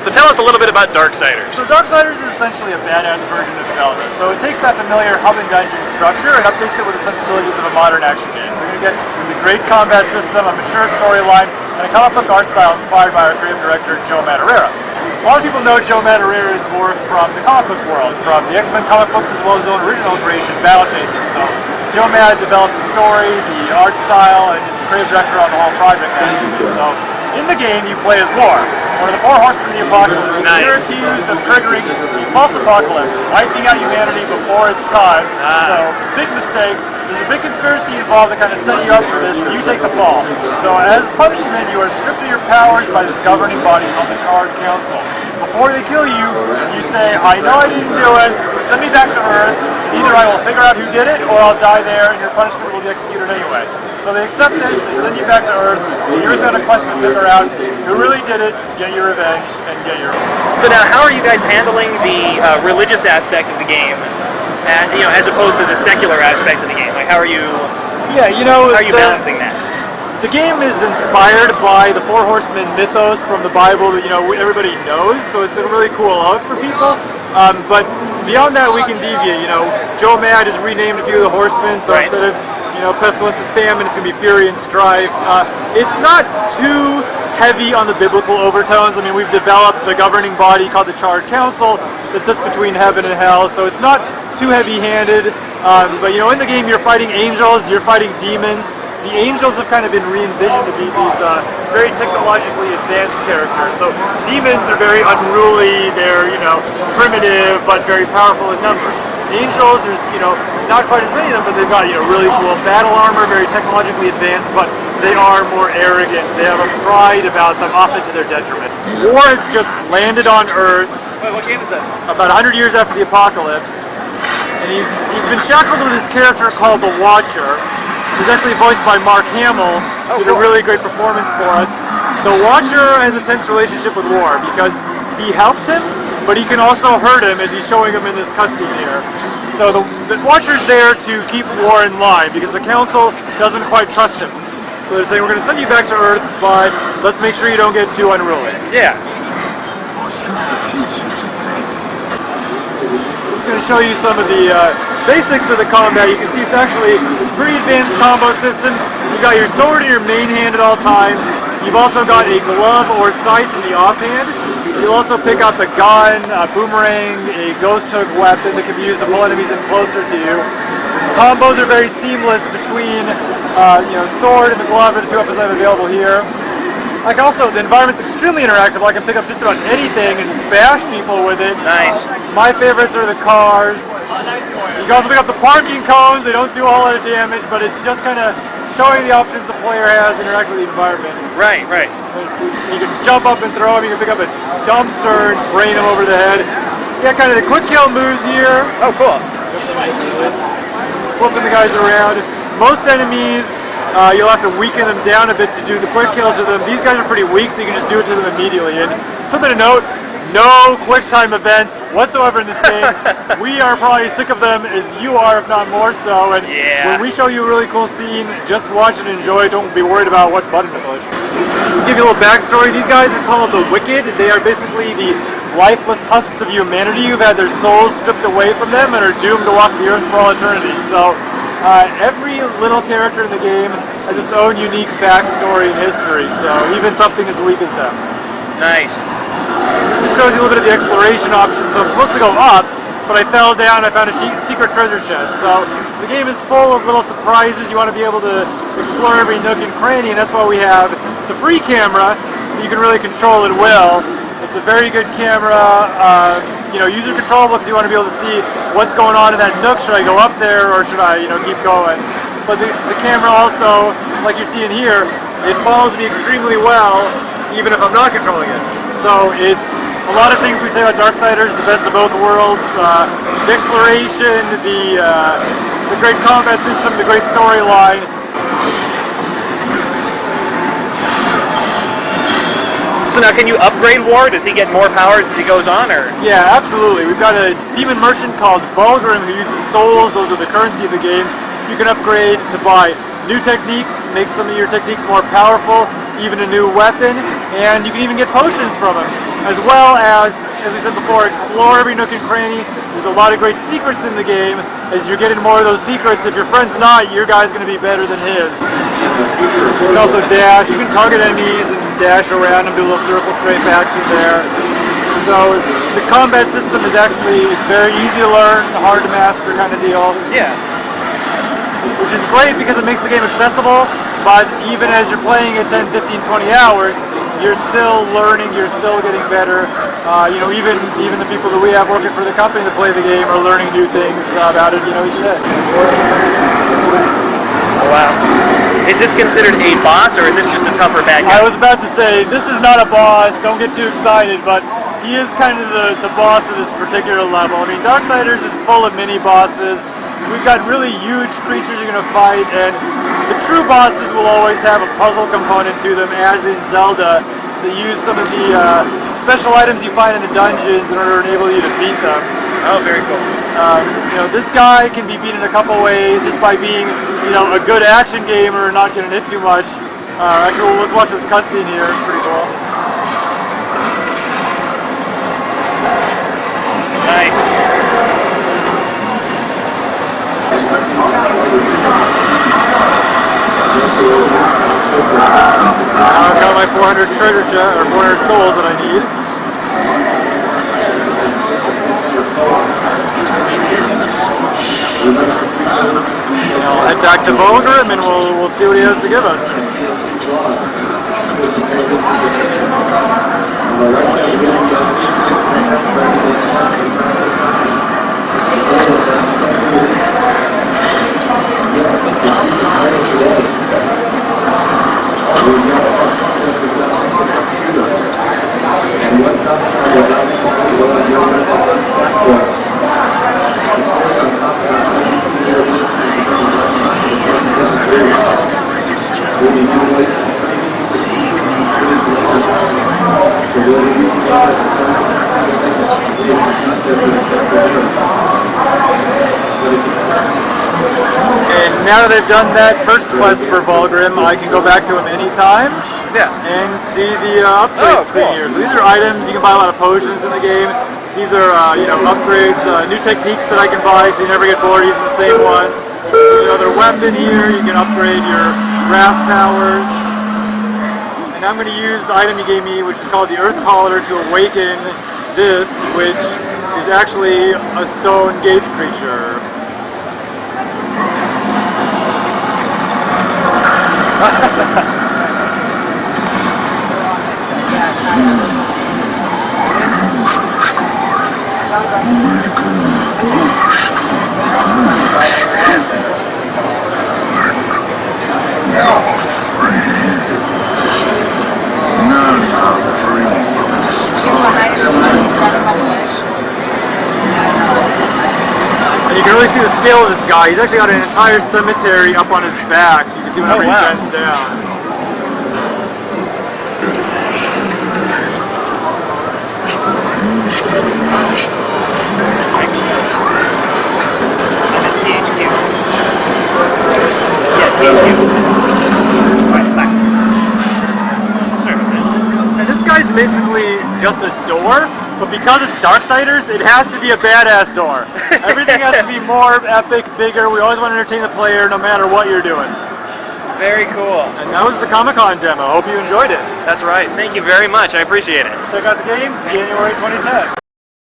So tell us a little bit about Darksiders. So Darksiders is essentially a badass version of Zelda. So it takes that familiar hub and dungeon structure and updates it with the sensibilities of a modern action game. So you're going to get the great combat system, a mature storyline, and a comic book art style inspired by our creative director, Joe Madureira. A lot of people know Joe Madureira's work from the comic book world, from the X-Men comic books as well as his own original creation, Battle Chaser. So Joe Mad developed the story, the art style, and is creative director on the whole project actually. So in the game, you play as War, one of the four horsemen of the apocalypse. Nice. You're accused of triggering the false apocalypse, wiping out humanity before it's time. So, big mistake. There's a big conspiracy involved that kind of set you up for this, but you take the fall. So, as punishment, you are stripped of your powers by this governing body called the Charred Council. Before they kill you, you say, I know I didn't do it, send me back to Earth. Either I will figure out who did it, or I'll die there, and your punishment will be executed anyway. So they accept this, they send you back to Earth, and you're just on a quest to figure out who really did it, get your revenge, and get your... So now, how are you guys handling the religious aspect of the game, and, as opposed to the secular aspect of the game? Like, how are you? Yeah, how are you balancing that? The game is inspired by the Four Horsemen mythos from the Bible that everybody knows, so it's a really cool out for people. But beyond that, we can deviate. Joe Mad has renamed a few of the horsemen, so right. Instead of pestilence and famine, it's going to be fury and strife. It's not too heavy on the biblical overtones. I mean, we've developed the governing body called the Charred Council that sits between heaven and hell, so it's not too heavy-handed. But in the game, you're fighting angels, you're fighting demons. The angels have kind of been re-envisioned to be these very technologically advanced characters. So demons are very unruly, they're primitive but very powerful in numbers. Angels, there's not quite as many of them, but they've got really cool battle armor, very technologically advanced, but they are more arrogant. They have a pride about them, often to their detriment. War has just landed on Earth. Wait, what game is this? About 100 years after the apocalypse, and he's been shackled with this character called the Watcher. He's actually voiced by Mark Hamill, who did a really great performance for us. The Watcher has a tense relationship with War because he helps him, but he can also hurt him, as he's showing him in this cutscene here. So the Watcher's there to keep War in line because the Council doesn't quite trust him. So they're saying, we're going to send you back to Earth, but let's make sure you don't get too unruly. Yeah. I'm just going to show you some of the basics of the combat. You can see it's actually a pretty advanced combo system. You've got your sword in your main hand at all times. You've also got a glove or sight in the offhand. You'll also pick out the gun, a boomerang, a ghost hook weapon that can be used to pull enemies in closer to you. Combos are very seamless between sword and the glove are the two weapons I have available here. The environment's extremely interactive. I can pick up just about anything and bash people with it. Nice. My favorites are the cars. You can also pick up the parking cones. They don't do a whole lot of damage, but it's just kind of showing the options the player has to interact with the environment. Right, right. You can jump up and throw them. You can pick up a dumpster and brain them over the head. You got kind of the quick kill moves here. Oh, cool. Flipping the guys around. Most enemies, you'll have to weaken them down a bit to do the quick kills with them. These guys are pretty weak, so you can just do it to them immediately. And something to note, no quick time events whatsoever in this game. We are probably sick of them as you are, if not more so. And when we show you a really cool scene, just watch and enjoy. Don't be worried about what button to push. Just to give you a little backstory, these guys are called the Wicked. They are basically the lifeless husks of humanity who've had their souls stripped away from them and are doomed to walk the earth for all eternity. So every little character in the game has its own unique backstory and history, so even something as weak as them. Nice. This shows you a little bit of the exploration options. So I'm supposed to go up, but I fell down and I found a secret treasure chest. So the game is full of little surprises. You want to be able to explore every nook and cranny, and that's why we have the free camera. You can really control at will. It's a very good camera, user controllable because you want to be able to see what's going on in that nook. Should I go up there or should I, keep going? But the camera also, like you're seeing here, it follows me extremely well, even if I'm not controlling it. So it's a lot of things we say about Darksiders, the best of both worlds, the exploration, the great combat system, the great storyline. So now, can you upgrade War? Does he get more powers as he goes on, or? Yeah, absolutely. We've got a demon merchant called Vulgrim who uses souls. Those are the currency of the game. You can upgrade to buy new techniques, make some of your techniques more powerful, even a new weapon, and you can even get potions from them. As well as we said before, explore every nook and cranny. There's a lot of great secrets in the game. As you're getting more of those secrets, if your friend's not, your guy's going to be better than his. You can also dash. You can target enemies and dash around and do a little circle strafe action there. So the combat system is actually very easy to learn, hard to master kind of deal. Yeah. Which is great because it makes the game accessible, but even as you're playing it 10, 15, 20 hours, you're still learning, you're still getting better. You know, even the people that we have working for the company that play the game are learning new things about it, you know, each day. Oh, wow. Is this considered a boss, or is this just a tougher bad guy? I was about to say, this is not a boss, don't get too excited, but he is kind of the boss of this particular level. I mean, Darksiders is full of mini-bosses. We've got really huge creatures you're going to fight, and the true bosses will always have a puzzle component to them, as in Zelda. They use some of the special items you find in the dungeons in order to enable you to beat them. Oh, very cool. You know, this guy can be beat in a couple ways just by being, you know, a good action gamer and not getting hit too much. Actually, let's watch this cutscene here. It's pretty cool. Nice. Now I've got my 400 treasure chest, or 400 souls that I need. And I'll head back to Volgrim and we'll see what he has to give us. And now that I've done that first quest for Volgrim, I can go back to him anytime. Yeah. And see the upgrade screen here. So these are items, you can buy a lot of potions in the game. These are, you know, upgrades, new techniques that I can buy so you never get bored using the same ones. There's another weapon here, you can upgrade your grass towers. And I'm going to use the item you gave me, which is called the Earth Collar, to awaken this, which is actually a stone gauge creature. And you can really see the scale of this guy. He's actually got an entire cemetery up on his back. You can see whenever he bends down. And this guy's basically just a door, but because it's Darksiders, it has to be a badass door. Everything has to be more epic, bigger. We always want to entertain the player no matter what you're doing. Very cool. And that was the Comic-Con demo. Hope you enjoyed it. That's right. Thank you very much. I appreciate it. Check out the game, January 2010.